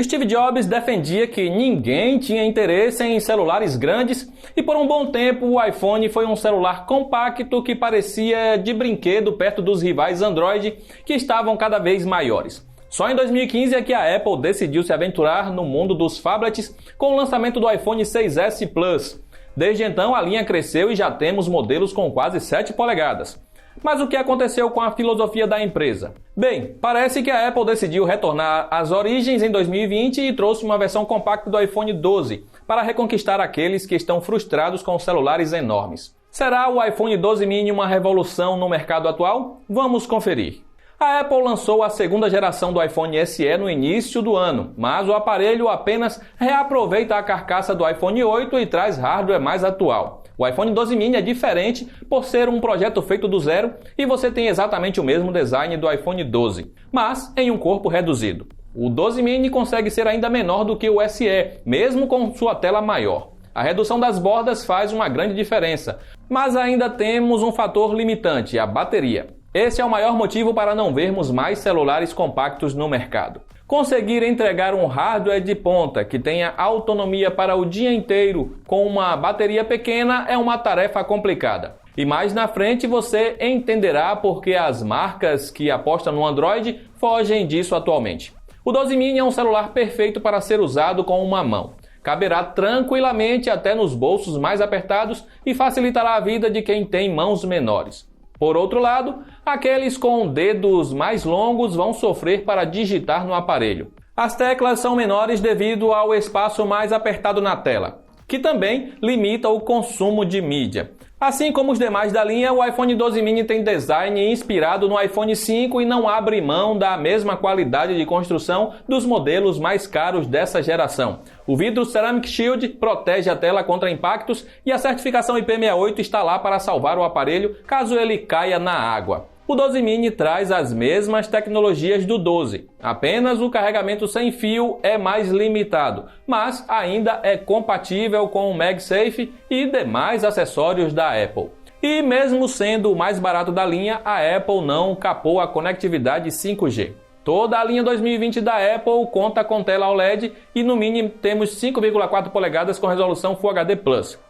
Steve Jobs defendia que ninguém tinha interesse em celulares grandes e por um bom tempo o iPhone foi um celular compacto que parecia de brinquedo perto dos rivais Android que estavam cada vez maiores. Só em 2015 é que a Apple decidiu se aventurar no mundo dos phablets com o lançamento do iPhone 6S Plus. Desde então a linha cresceu e já temos modelos com quase 7 polegadas. Mas o que aconteceu com a filosofia da empresa? Bem, parece que a Apple decidiu retornar às origens em 2020 e trouxe uma versão compacta do iPhone 12 para reconquistar aqueles que estão frustrados com celulares enormes. Será o iPhone 12 mini uma revolução no mercado atual? Vamos conferir. A Apple lançou a segunda geração do iPhone SE no início do ano, mas o aparelho apenas reaproveita a carcaça do iPhone 8 e traz hardware mais atual. O iPhone 12 mini é diferente por ser um projeto feito do zero e você tem exatamente o mesmo design do iPhone 12, mas em um corpo reduzido. O 12 mini consegue ser ainda menor do que o SE, mesmo com sua tela maior. A redução das bordas faz uma grande diferença, mas ainda temos um fator limitante, a bateria. Esse é o maior motivo para não vermos mais celulares compactos no mercado. Conseguir entregar um hardware de ponta que tenha autonomia para o dia inteiro com uma bateria pequena é uma tarefa complicada. E mais na frente você entenderá por que as marcas que apostam no Android fogem disso atualmente. O 12 mini é um celular perfeito para ser usado com uma mão. Caberá tranquilamente até nos bolsos mais apertados e facilitará a vida de quem tem mãos menores. Por outro lado, aqueles com dedos mais longos vão sofrer para digitar no aparelho. As teclas são menores devido ao espaço mais apertado na tela, que também limita o consumo de mídia. Assim como os demais da linha, o iPhone 12 mini tem design inspirado no iPhone 5 e não abre mão da mesma qualidade de construção dos modelos mais caros dessa geração. O vidro Ceramic Shield protege a tela contra impactos e a certificação IP68 está lá para salvar o aparelho caso ele caia na água. O 12 mini traz as mesmas tecnologias do 12, apenas o carregamento sem fio é mais limitado, mas ainda é compatível com o MagSafe e demais acessórios da Apple. E mesmo sendo o mais barato da linha, a Apple não capou a conectividade 5G. Toda a linha 2020 da Apple conta com tela OLED e no mini temos 5,4 polegadas com resolução Full HD+,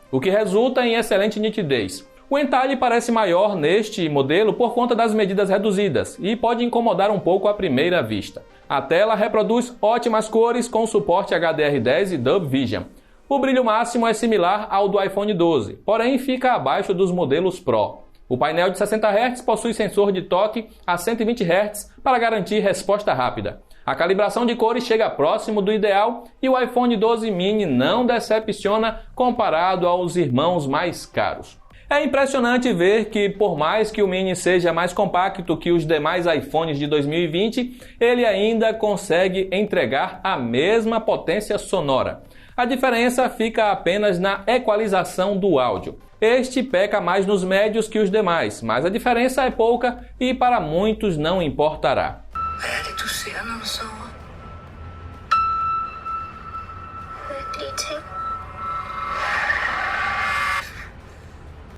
o que resulta em excelente nitidez. O entalhe parece maior neste modelo por conta das medidas reduzidas e pode incomodar um pouco à primeira vista. A tela reproduz ótimas cores com suporte HDR10 e Dolby Vision. O brilho máximo é similar ao do iPhone 12, porém fica abaixo dos modelos Pro. O painel de 60 Hz possui sensor de toque a 120 Hz para garantir resposta rápida. A calibração de cores chega próximo do ideal e o iPhone 12 mini não decepciona comparado aos irmãos mais caros. É impressionante ver que, por mais que o Mini seja mais compacto que os demais iPhones de 2020, ele ainda consegue entregar a mesma potência sonora. A diferença fica apenas na equalização do áudio. Este peca mais nos médios que os demais, mas a diferença é pouca e para muitos não importará.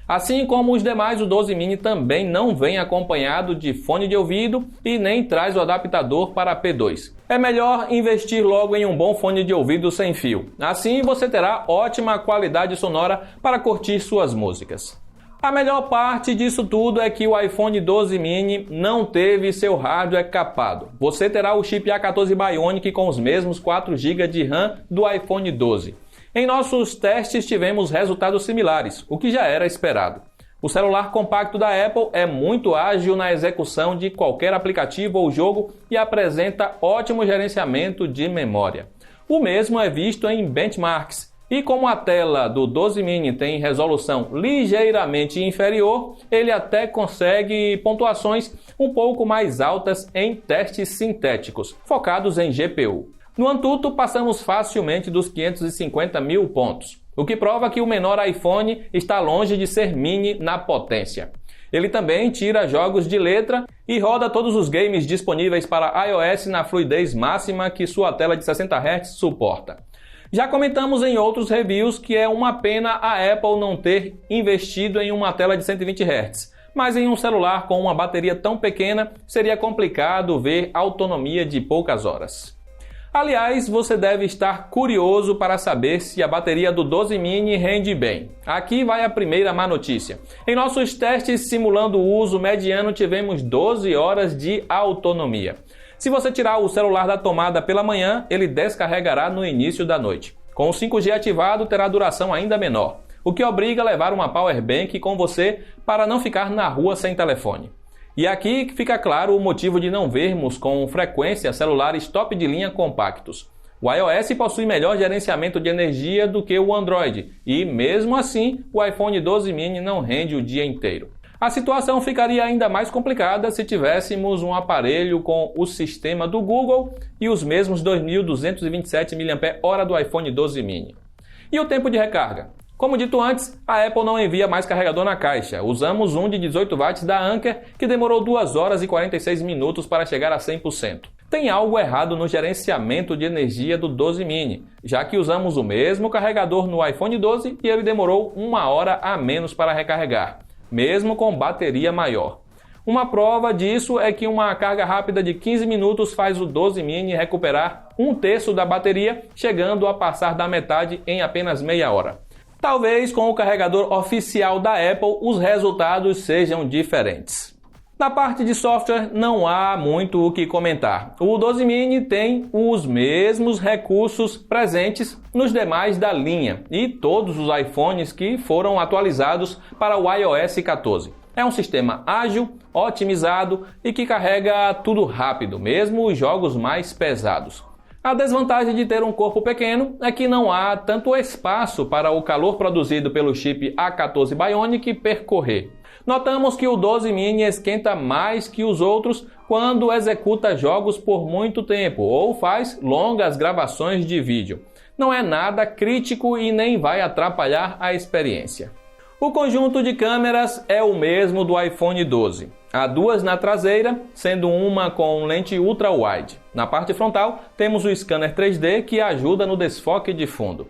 Assim como os demais, o 12 mini também não vem acompanhado de fone de ouvido e nem traz o adaptador para P2. É melhor investir logo em um bom fone de ouvido sem fio. Assim você terá ótima qualidade sonora para curtir suas músicas. A melhor parte disso tudo é que o iPhone 12 mini não teve seu hardware capado. Você terá o chip A14 Bionic com os mesmos 4 GB de RAM do iPhone 12. Em nossos testes tivemos resultados similares, o que já era esperado. O celular compacto da Apple é muito ágil na execução de qualquer aplicativo ou jogo e apresenta ótimo gerenciamento de memória. O mesmo é visto em benchmarks. E como a tela do 12 mini tem resolução ligeiramente inferior, ele até consegue pontuações um pouco mais altas em testes sintéticos, focados em GPU. No Antutu, passamos facilmente dos 550 mil pontos, o que prova que o menor iPhone está longe de ser mini na potência. Ele também tira jogos de letra e roda todos os games disponíveis para iOS na fluidez máxima que sua tela de 60 Hz suporta. Já comentamos em outros reviews que é uma pena a Apple não ter investido em uma tela de 120 Hz, mas em um celular com uma bateria tão pequena seria complicado ver autonomia de poucas horas. Aliás, você deve estar curioso para saber se a bateria do 12 mini rende bem. Aqui vai a primeira má notícia. Em nossos testes simulando o uso mediano, tivemos 12 horas de autonomia. Se você tirar o celular da tomada pela manhã, ele descarregará no início da noite. Com o 5G ativado, terá duração ainda menor, o que obriga a levar uma power bank com você para não ficar na rua sem telefone. E aqui fica claro o motivo de não vermos com frequência celulares top de linha compactos. O iOS possui melhor gerenciamento de energia do que o Android e, mesmo assim, o iPhone 12 mini não rende o dia inteiro. A situação ficaria ainda mais complicada se tivéssemos um aparelho com o sistema do Google e os mesmos 2.227 mAh do iPhone 12 mini. E o tempo de recarga? Como dito antes, a Apple não envia mais carregador na caixa. Usamos um de 18 watts da Anker, que demorou 2 horas e 46 minutos para chegar a 100%. Tem algo errado no gerenciamento de energia do 12 mini, já que usamos o mesmo carregador no iPhone 12 e ele demorou 1 hora a menos para recarregar, mesmo com bateria maior. Uma prova disso é que uma carga rápida de 15 minutos faz o 12 mini recuperar 1/3 da bateria, chegando a passar da metade em apenas meia hora. Talvez com o carregador oficial da Apple os resultados sejam diferentes. Na parte de software não há muito o que comentar. O 12 mini tem os mesmos recursos presentes nos demais da linha e todos os iPhones que foram atualizados para o iOS 14. É um sistema ágil, otimizado e que carrega tudo rápido, mesmo os jogos mais pesados. A desvantagem de ter um corpo pequeno é que não há tanto espaço para o calor produzido pelo chip A14 Bionic percorrer. Notamos que o 12 mini esquenta mais que os outros quando executa jogos por muito tempo ou faz longas gravações de vídeo. Não é nada crítico e nem vai atrapalhar a experiência. O conjunto de câmeras é o mesmo do iPhone 12. Há 2 na traseira, sendo uma com lente ultra-wide. Na parte frontal, temos o scanner 3D que ajuda no desfoque de fundo.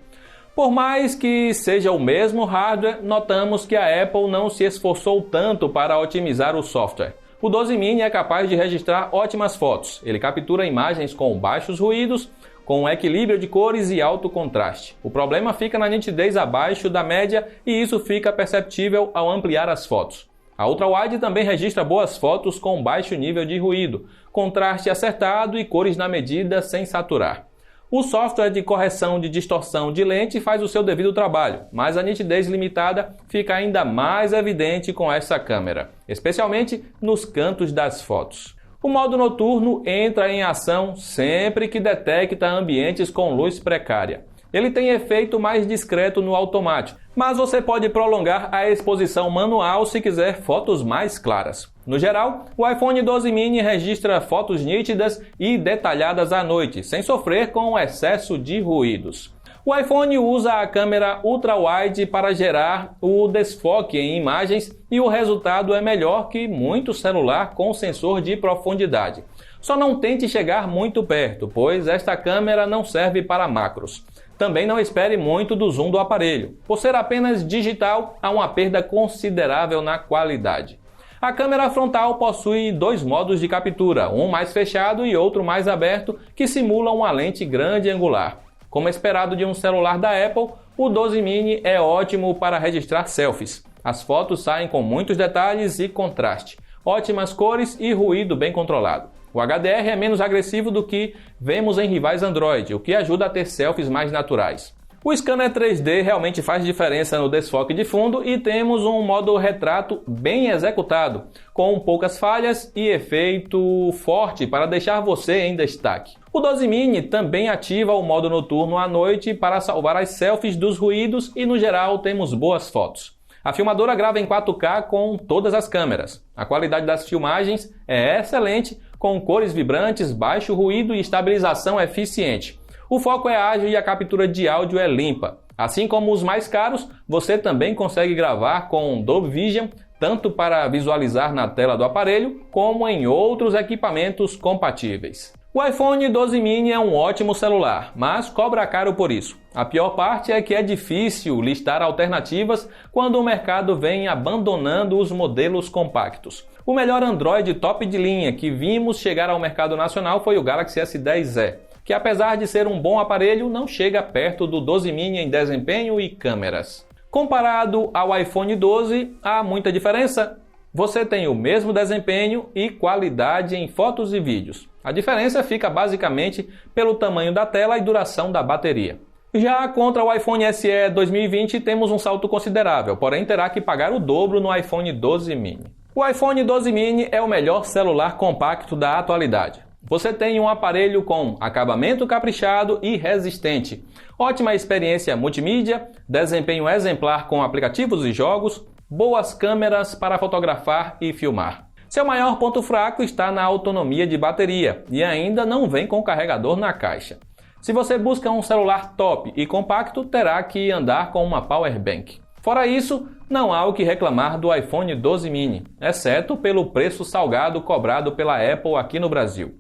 Por mais que seja o mesmo hardware, notamos que a Apple não se esforçou tanto para otimizar o software. O 12 mini é capaz de registrar ótimas fotos. Ele captura imagens com baixos ruídos, com equilíbrio de cores e alto contraste. O problema fica na nitidez abaixo da média e isso fica perceptível ao ampliar as fotos. A ultra-wide também registra boas fotos com baixo nível de ruído, contraste acertado e cores na medida sem saturar. O software de correção de distorção de lente faz o seu devido trabalho, mas a nitidez limitada fica ainda mais evidente com essa câmera, especialmente nos cantos das fotos. O modo noturno entra em ação sempre que detecta ambientes com luz precária. Ele tem efeito mais discreto no automático, mas você pode prolongar a exposição manual se quiser fotos mais claras. No geral, o iPhone 12 mini registra fotos nítidas e detalhadas à noite, sem sofrer com o excesso de ruídos. O iPhone usa a câmera ultra-wide para gerar o desfoque em imagens e o resultado é melhor que muito celular com sensor de profundidade. Só não tente chegar muito perto, pois esta câmera não serve para macros. Também não espere muito do zoom do aparelho. Por ser apenas digital, há uma perda considerável na qualidade. A câmera frontal possui 2 modos de captura, um mais fechado e outro mais aberto, que simulam uma lente grande angular. Como esperado de um celular da Apple, o 12 mini é ótimo para registrar selfies. As fotos saem com muitos detalhes e contraste, ótimas cores e ruído bem controlado. O HDR é menos agressivo do que vemos em rivais Android, o que ajuda a ter selfies mais naturais. O scanner 3D realmente faz diferença no desfoque de fundo e temos um modo retrato bem executado, com poucas falhas e efeito forte para deixar você em destaque. O 12 mini também ativa o modo noturno à noite para salvar as selfies dos ruídos e no geral temos boas fotos. A filmadora grava em 4K com todas as câmeras. A qualidade das filmagens é excelente, com cores vibrantes, baixo ruído e estabilização eficiente. O foco é ágil e a captura de áudio é limpa. Assim como os mais caros, você também consegue gravar com Dolby Vision, tanto para visualizar na tela do aparelho, como em outros equipamentos compatíveis. O iPhone 12 mini é um ótimo celular, mas cobra caro por isso. A pior parte é que é difícil listar alternativas quando o mercado vem abandonando os modelos compactos. O melhor Android top de linha que vimos chegar ao mercado nacional foi o Galaxy S10e. que apesar de ser um bom aparelho, não chega perto do 12 mini em desempenho e câmeras. Comparado ao iPhone 12, há muita diferença? Você tem o mesmo desempenho e qualidade em fotos e vídeos. A diferença fica basicamente pelo tamanho da tela e duração da bateria. Já contra o iPhone SE 2020 temos um salto considerável, porém terá que pagar o dobro no iPhone 12 mini. O iPhone 12 mini é o melhor celular compacto da atualidade. Você tem um aparelho com acabamento caprichado e resistente, ótima experiência multimídia, desempenho exemplar com aplicativos e jogos, boas câmeras para fotografar e filmar. Seu maior ponto fraco está na autonomia de bateria e ainda não vem com carregador na caixa. Se você busca um celular top e compacto, terá que andar com uma power bank. Fora isso, não há o que reclamar do iPhone 12 mini, exceto pelo preço salgado cobrado pela Apple aqui no Brasil.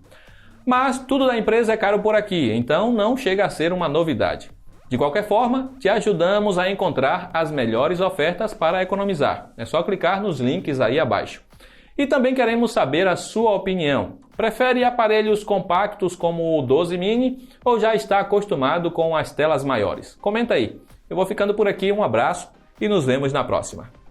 Mas tudo da empresa é caro por aqui, então não chega a ser uma novidade. De qualquer forma, te ajudamos a encontrar as melhores ofertas para economizar. É só clicar nos links aí abaixo. E também queremos saber a sua opinião. Prefere aparelhos compactos como o 12 mini ou já está acostumado com as telas maiores? Comenta aí. Eu vou ficando por aqui, um abraço e nos vemos na próxima.